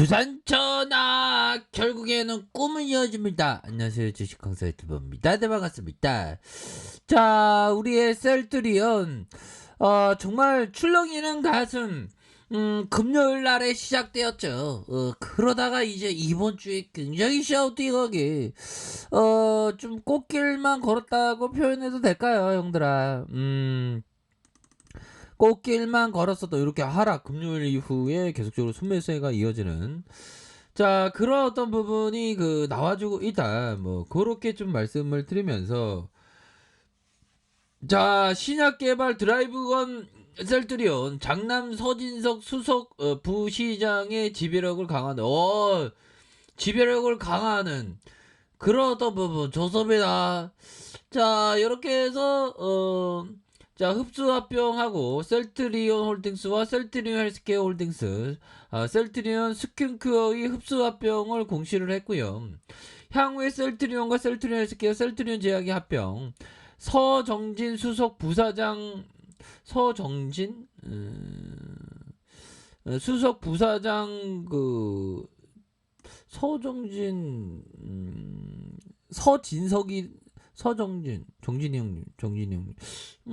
두산전화 결국에는 꿈은 이어집니다. 안녕하세요, 주식 강사 유튜버입니다. 네, 반갑습니다. 자, 우리의 셀트리온 정말 출렁이는 가슴. 금요일 날에 시작되었죠. 그러다가 이제 이번 주에 굉장히 샤우팅하게 좀 꽃길만 걸었다고 표현해도 될까요, 형들아? 꽃길만 걸었어도 이렇게 하락, 금요일 이후에 계속적으로 순매수가 이어지는, 자, 그런 어떤 부분이 나와주고 있다. 뭐 그렇게 좀 말씀을 드리면서, 자, 신약 개발 드라이브건 셀트리온 장남 서진석 수석 부시장의 지배력을 강화하는 그런 어떤 부분 좋습니다. 자, 이렇게 해서 자, 흡수합병하고 셀트리온 홀딩스와 셀트리온 헬스케어 홀딩스, 셀트리온 스킨큐어의 흡수합병을 공시를 했고요. 향후에 셀트리온과 셀트리온 헬스케어, 셀트리온 제약의 합병, 서정진 수석 부사장, 서정진 수석 부사장 서정진 서진석이 정진이 형님.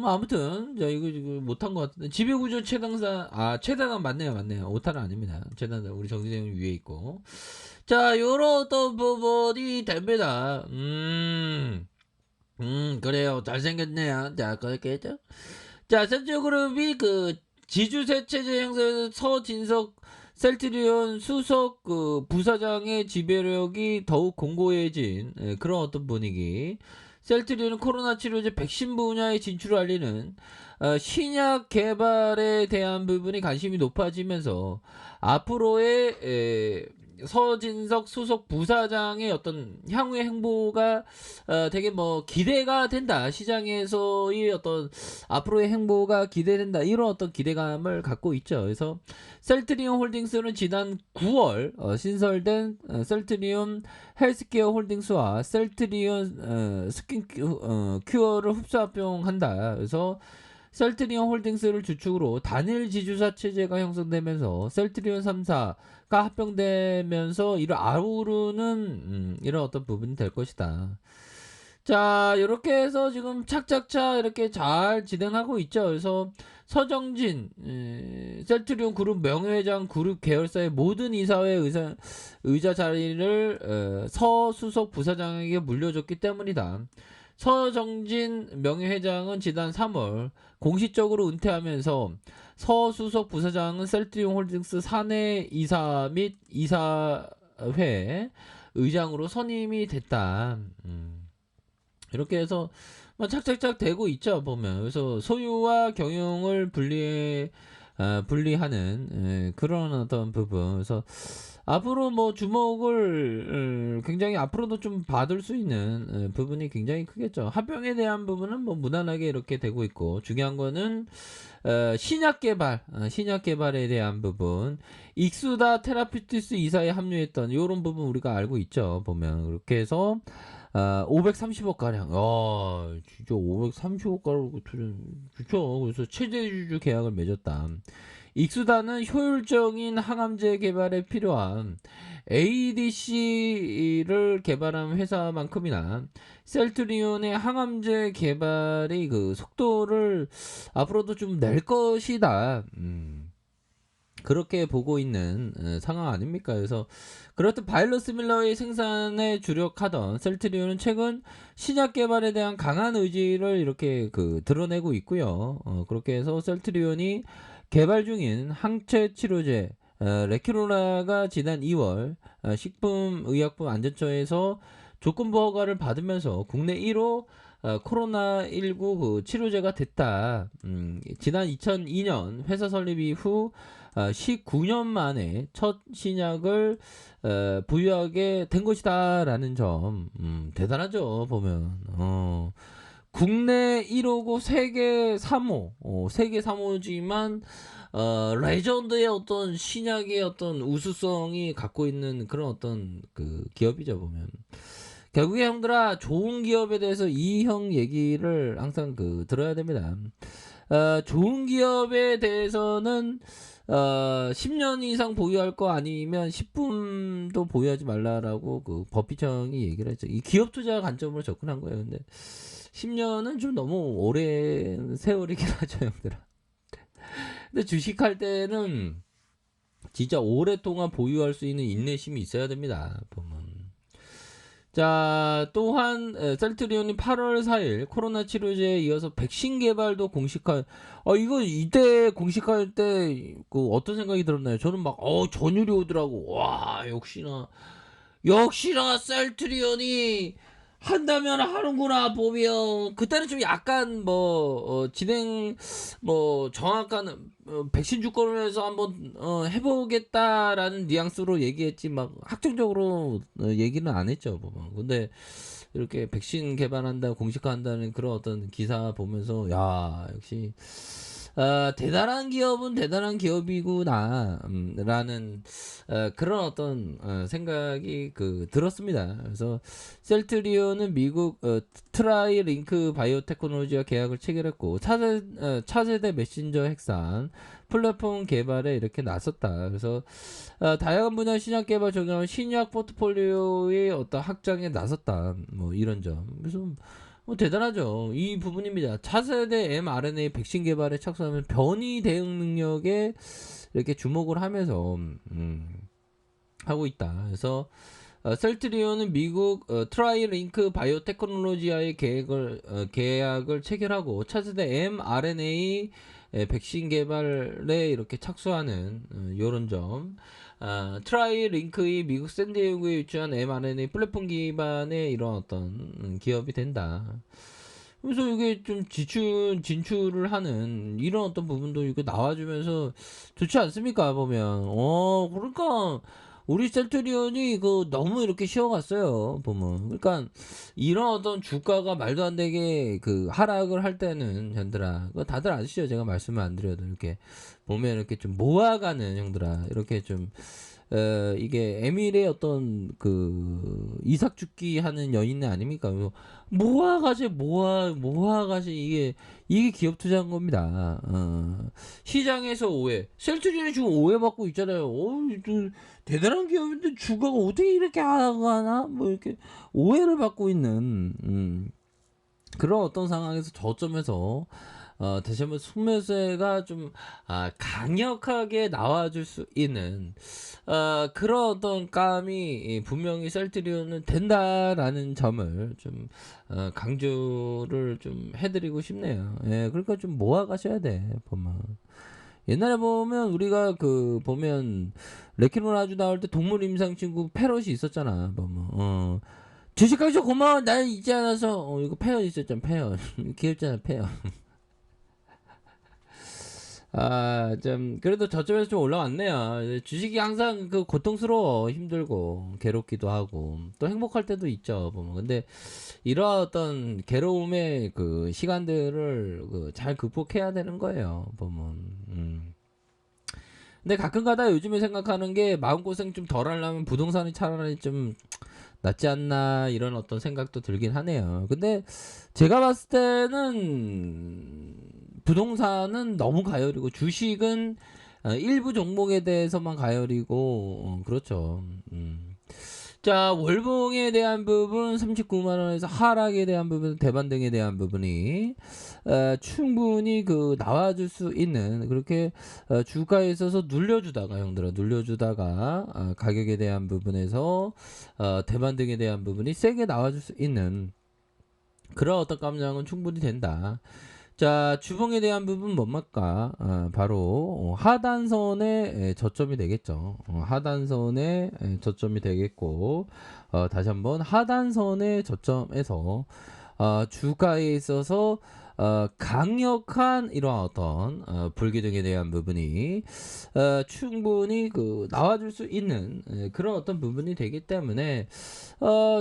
아무튼, 자, 이거 못한 것 같은데. 지배구조 최다단 맞네요. 오타는 아닙니다. 최다단, 우리 정진이 형님 위에 있고. 자, 요런 어떤 부분이 됩니다. 그래요. 잘생겼네요. 자, 그렇게 했죠. 자, 센트그룹이 지주세체제 형성에서 서진석 셀트리온 수석 부사장의 지배력이 더욱 공고해진 그런 어떤 분위기. 셀트리온은 코로나 치료제 백신 분야에 진출을 알리는 신약 개발에 대한 부분이 관심이 높아지면서 앞으로의 서진석 수석 부사장의 어떤 향후의 행보가 되게 뭐 기대가 된다. 시장에서의 어떤 앞으로의 행보가 기대된다. 이런 어떤 기대감을 갖고 있죠. 그래서 셀트리온 홀딩스는 지난 9월 신설된 셀트리온 헬스케어 홀딩스와 셀트리온 스킨큐어를 흡수합병한다. 그래서 셀트리온 홀딩스를 주축으로 단일 지주사 체제가 형성되면서 셀트리온 3사가 합병되면서 이를 아우르는 이런 어떤 부분이 될 것이다. 자, 이렇게 해서 지금 착착착 이렇게 잘 진행하고 있죠. 그래서 서정진 셀트리온 그룹 명예회장 그룹 계열사의 모든 이사회 의자 자리를 서수석 부사장에게 물려줬기 때문이다. 서정진 명예회장은 지난 3월 공식적으로 은퇴하면서 서수석 부사장은 셀트리온 홀딩스 사내 이사 및 이사회 의장으로 선임이 됐다. 이렇게 해서 뭐 착착착 되고 있죠, 보면. 그래서 소유와 경영을 분리하는 그런 어떤 부분. 그래서 앞으로 뭐 주목을 굉장히 앞으로도 좀 받을 수 있는 부분이 굉장히 크겠죠. 합병에 대한 부분은 뭐 무난하게 이렇게 되고 있고, 중요한 거는 신약 개발에 대한 부분, 익수다 테라피티스 이사에 합류했던 이런 부분 우리가 알고 있죠, 보면. 그렇게 해서 530억 가량. 진짜 530억 가량 좋죠. 그래서 최대주주 계약을 맺었다. 익수다는 효율적인 항암제 개발에 필요한 ADC를 개발한 회사만큼이나 셀트리온의 항암제 개발의 속도를 앞으로도 좀 낼 것이다. 그렇게 보고 있는 상황 아닙니까? 그래서 그렇듯 바이러시밀러의 생산에 주력하던 셀트리온은 최근 신약 개발에 대한 강한 의지를 이렇게 드러내고 있고요. 그렇게 해서 셀트리온이 개발 중인 항체 치료제 레큐로라가 지난 2월 식품의약품안전처에서 조건부 허가를 받으면서 국내 1호 코로나19 치료제가 됐다. 지난 2002년 회사 설립 이후 19년 만에 첫 신약을 보유하게 된 것이다라는 점, 대단하죠, 보면. 국내 1호고 세계 3호, 세계 3호지만 레전드의 어떤 신약의 어떤 우수성이 갖고 있는 그런 어떤 기업이죠, 보면. 결국에 형들아, 좋은 기업에 대해서 이 형 얘기를 항상 들어야 됩니다. 좋은 기업에 대해서는 10년 이상 보유할 거 아니면 10분도 보유하지 말라라고 그 법비청이 얘기를 했죠. 이 기업 투자 관점으로 접근한 거예요. 근데 10년은 좀 너무 오랜 세월이긴 하죠, 형들아. 근데 주식할 때는 진짜 오랫동안 보유할 수 있는 인내심이 있어야 됩니다. 보면. 자, 또한 셀트리온이 8월 4일 코로나 치료제에 이어서 백신 개발도 공식화. 이거 이때 공식화할 때 그 어떤 생각이 들었나요? 저는 막 전율이 오더라고. 와, 역시나 셀트리온이 한다면 하는구나 보면. 그때는 좀 약간 진행 정확한 백신 주권을 해서 한번 해보겠다라는 뉘앙스로 얘기했지 막 확정적으로 얘기는 안 했죠. 보면. 근데 이렇게 백신 개발한다 공식화한다는 그런 어떤 기사 보면서 야, 역시 대단한 기업은 대단한 기업이구나 라는 그런 어떤 생각이 들었습니다. 그래서 셀트리온은 미국 트라이 링크 바이오테크놀로지와 계약을 체결했고 차세대 메신저 핵산 플랫폼 개발에 이렇게 나섰다. 그래서 다양한 분야 신약 개발 적용하는 신약 포트폴리오의 어떤 확장에 나섰다. 뭐 이런 점. 그래서 대단하죠. 이 부분입니다. 차세대 mRNA 백신 개발에 착수하면 변이 대응 능력에 이렇게 주목을 하면서 하고 있다. 그래서 셀트리온은 미국 트라이링크 바이오테크놀로지와의 계약을 체결하고 차세대 mRNA 백신 개발에 이렇게 착수하는 요런 점. 트라이링크의 미국 샌디에이고에 위치한 mRNA 플랫폼 기반의 이런 어떤 기업이 된다. 그래서 이게 좀 진출을 하는 이런 어떤 부분도 이거 나와주면서 좋지 않습니까? 보면 그러니까 우리 셀트리온이 너무 이렇게 쉬어갔어요. 보면 그러니까 이런 어떤 주가가 말도 안 되게 하락을 할 때는 형들아, 그거 다들 아시죠? 제가 말씀을 안 드려도 이렇게 보면 이렇게 좀 모아가는 형들아, 이렇게 좀 이게 에밀의 어떤 이삭 죽기 하는 여인 아닙니까? 모아가지 이게 기업 투자한 겁니다. 시장에서 오해. 셀트리온이 지금 오해받고 있잖아요. 대단한 기업인데 주가가 어떻게 이렇게 하나? 뭐 이렇게 오해를 받고 있는 그런 어떤 상황에서 저점에서 다시 한번 순매수가 좀 강력하게 나와줄 수 있는 그런 어떤 감이 분명히 셀트리온은 된다라는 점을 좀 강조를 좀 해드리고 싶네요. 예, 그러니까 좀 모아가셔야 돼. 보면 옛날에 보면 우리가 보면 레키노라주 나올 때 동물 임상 친구 패럿이 있었잖아. 보면 주식하셔 고마워. 날 잊지 않아서 이거 패럿 있었잖아. 패럿 귀엽잖아. 패럿. 좀 그래도 저점에서 좀 올라왔네요. 주식이 항상 고통스러워, 힘들고 괴롭기도 하고 또 행복할 때도 있죠. 보면 근데 이런 어떤 괴로움의 시간들을 잘 극복해야 되는 거예요. 보면. 근데 가끔가다 요즘에 생각하는 게 마음고생 좀 덜 하려면 부동산이 차라리 좀 낫지 않나 이런 어떤 생각도 들긴 하네요. 근데 제가 봤을 때는 부동산은 너무 가열이고 주식은 일부 종목에 대해서만 가열이고 그렇죠. 자, 월봉에 대한 부분 39만 원에서 하락에 대한 부분 대반 등에 대한 부분이 충분히 나와줄 수 있는 그렇게 주가에 있어서 눌려주다가 형들아 눌려주다가 가격에 대한 부분에서 대반 등에 대한 부분이 세게 나와줄 수 있는 그런 어떤 감량은 충분히 된다. 자, 주봉에 대한 부분 뭡니까? 바로 하단선의 저점이 되겠죠. 하단선의 저점이 되겠고 다시 한번 하단선의 저점에서 주가에 있어서 강력한 이러한 어떤 불기둥에 대한 부분이 충분히 나와줄 수 있는 그런 어떤 부분이 되기 때문에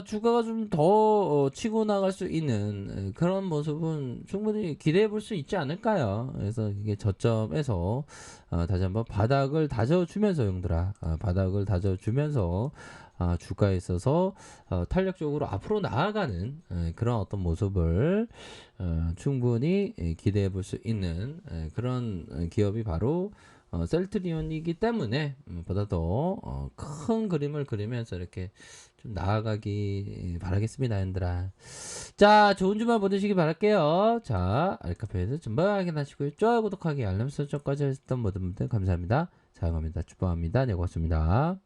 주가가 좀 더 치고 나갈 수 있는 그런 모습은 충분히 기대해 볼 수 있지 않을까요? 그래서 이게 저점에서 다시 한번 바닥을 다져주면서 형들아, 바닥을 다져주면서 주가에 있어서 탄력적으로 앞으로 나아가는 그런 어떤 모습을 충분히 기대해 볼 수 있는 그런 기업이 바로 셀트리온이기 때문에 보다 더 큰 그림을 그리면서 이렇게 좀 나아가기 바라겠습니다, 얘들아. 자, 좋은 주말 보내시기 바랄게요. 자, 알카페에서 전부 확인하시고요. 좋아요, 구독하기, 알람 설정까지 하셨던 모든 분들 감사합니다. 사랑합니다. 축복합니다. 네, 고맙습니다.